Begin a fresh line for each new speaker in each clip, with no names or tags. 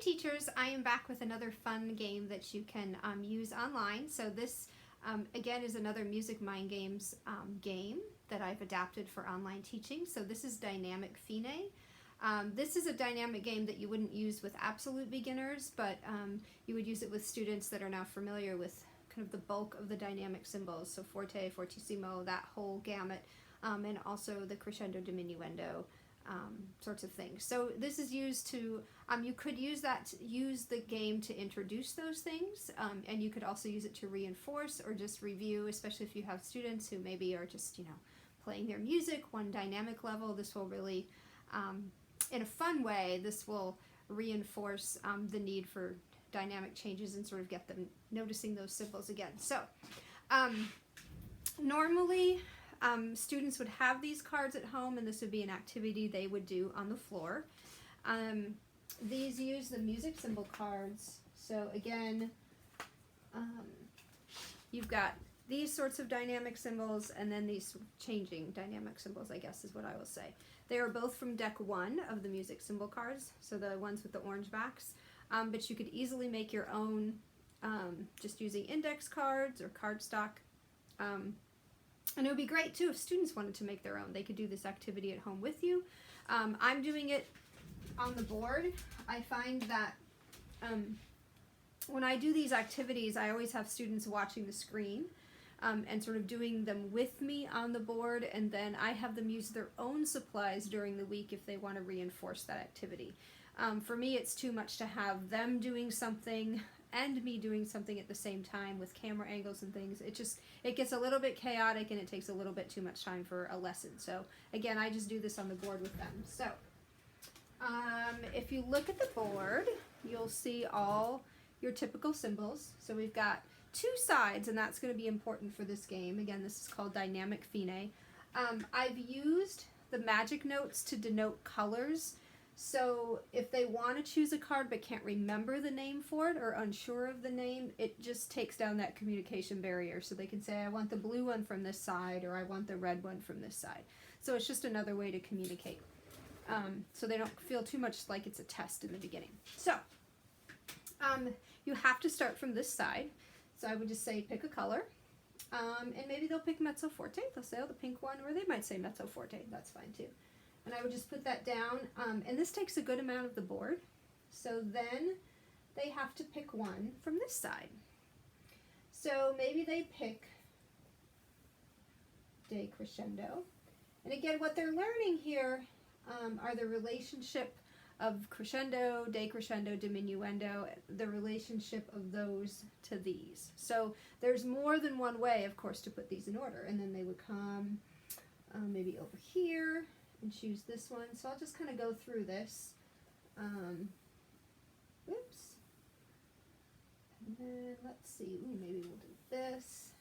teachers, I am back with another fun game that you can use online. So this again is another Music Mind Games game that I've adapted for online teaching. So this is Dynamic Fine. This is a dynamic game that you wouldn't use with absolute beginners, but you would use it with students that are now familiar with kind of the bulk of the dynamic symbols. So forte, fortissimo, that whole gamut, and also the crescendo, diminuendo, sorts of things. So this is used to, you could use the game to introduce those things, and you could also use it to reinforce or just review, especially if you have students who maybe are just, playing their music one dynamic level. This will really, in a fun way, this will reinforce the need for dynamic changes and sort of get them noticing those symbols again. So normally students would have these cards at home, and this would be an activity they would do on the floor. These use the music symbol cards. So again, you've got these sorts of dynamic symbols and then these changing dynamic symbols, I guess is what I will say. They are both from deck 1 of the music symbol cards, so the ones with the orange backs. But you could easily make your own just using index cards or cardstock. And it would be great too if students wanted to make their own. They could do this activity at home with you. I'm doing it on the board. I find that when I do these activities, I always have students watching the screen and sort of doing them with me on the board, and then I have them use their own supplies during the week if they want to reinforce that activity. For me, it's too much to have them doing something and me doing something at the same time with camera angles and things. It gets a little bit chaotic and it takes a little bit too much time for a lesson. So again, I just do this on the board with them. So if you look at the board, you'll see all your typical symbols. So we've got 2 sides, and that's going to be important for this game. Again, this is called Dynamic Fine. I've used the magic notes to denote colors. So if they want to choose a card but can't remember the name for it or unsure of the name, it just takes down that communication barrier. So they can say, I want the blue one from this side, or I want the red one from this side. So it's just another way to communicate. So they don't feel too much like it's a test in the beginning. So you have to start from this side. So I would just say pick a color. And maybe they'll pick mezzo forte. They'll say, oh, the pink one, or they might say mezzo forte. That's fine too. And I would just put that down, and this takes a good amount of the board. So then they have to pick one from this side. So maybe they pick decrescendo. And again, what they're learning here are the relationship of crescendo, decrescendo, diminuendo, the relationship of those to these. So there's more than one way, of course, to put these in order. And then they would come maybe over here and choose this one. So I'll just kind of go through this. Oops. And then let's see. Ooh, maybe we'll do this.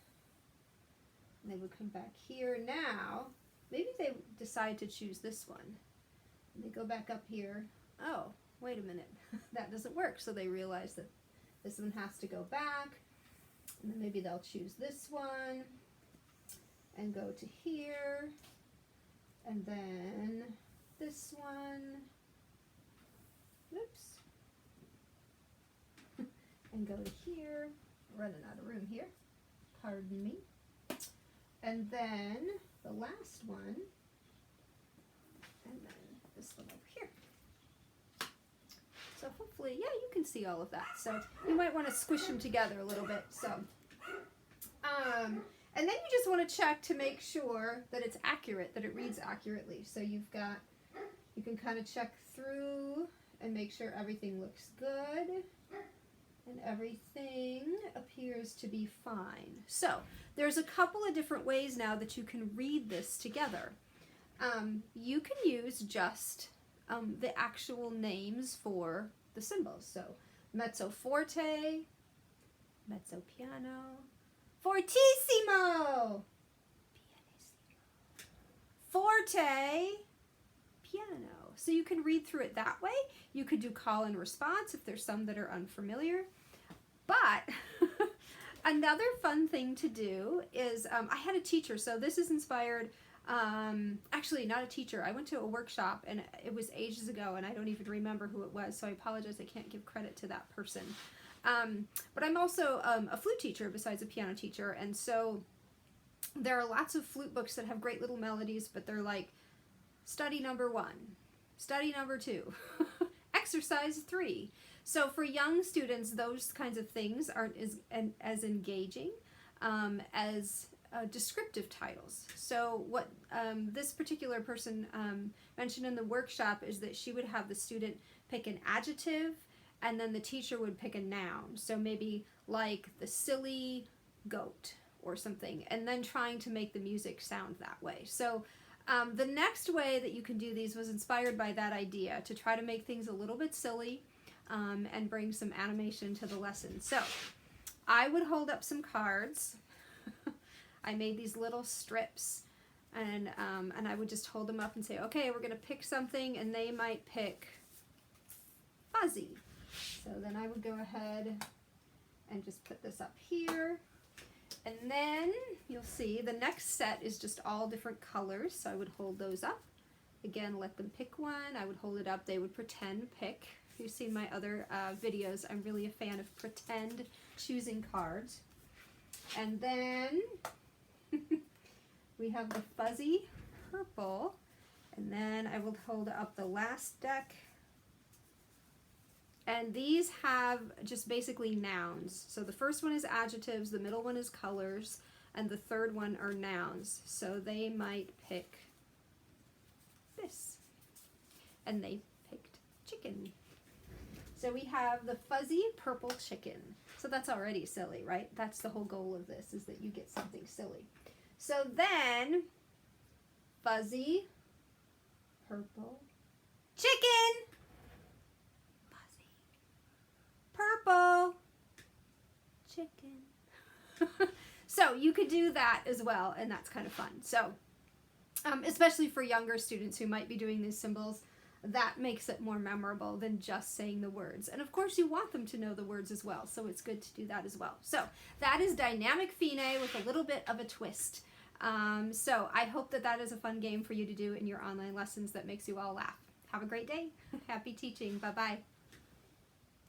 And they would come back here. Now, maybe they decide to choose this one. And they go back up here. Oh, wait a minute. That doesn't work. So they realize that this one has to go back. And then maybe they'll choose this one and go to here. And then this one, oops, and go to here, running out of room here, pardon me. And then the last one, and then this one over here. So hopefully, yeah, you can see all of that. So you might want to squish them together a little bit. So, and then you just want to check to make sure that it's accurate, that it reads accurately. So you can kind of check through and make sure everything looks good and everything appears to be fine. So there's a couple of different ways now that you can read this together. You can use just the actual names for the symbols. So mezzo forte, mezzo piano, fortissimo, pianissimo, forte, piano. So you can read through it that way. You could do call and response if there's some that are unfamiliar. But another fun thing to do is, I had a teacher, so this is inspired Actually, not a teacher. I went to a workshop, and it was ages ago, and I don't even remember who it was, so I apologize. I can't give credit to that person. But I'm also a flute teacher besides a piano teacher, and so there are lots of flute books that have great little melodies, but they're like study number 1, study number 2, exercise 3. So for young students, those kinds of things aren't as engaging as descriptive titles. So what this particular person mentioned in the workshop is that she would have the student pick an adjective, and then the teacher would pick a noun. So maybe like the silly goat or something, and then trying to make the music sound that way. So the next way that you can do these was inspired by that idea, to try to make things a little bit silly and bring some animation to the lesson. So I would hold up some cards. I made these little strips, and I would just hold them up and say, okay, we're going to pick something, and they might pick fuzzy. So then I would go ahead and just put this up here. And then you'll see the next set is just all different colors. So I would hold those up. Again, let them pick one. I would hold it up. They would pretend pick. If you've seen my other videos, I'm really a fan of pretend choosing cards. And then we have the fuzzy purple. And then I will hold up the last deck. And these have just basically nouns. So the first one is adjectives, the middle one is colors, and the third one are nouns. So they might pick this. And they picked chicken. So we have the fuzzy purple chicken. So that's already silly, right? That's the whole goal of this, is that you get something silly. So then, fuzzy purple chicken. Purple chicken. So you could do that as well, and that's kind of fun. So especially for younger students who might be doing these symbols, that makes it more memorable than just saying the words. And of course you want them to know the words as well, so it's good to do that as well. So that is Dynamic Fine with a little bit of a twist. So I hope that that is a fun game for you to do in your online lessons that makes you all laugh. Have a great day. Happy teaching. Bye-bye.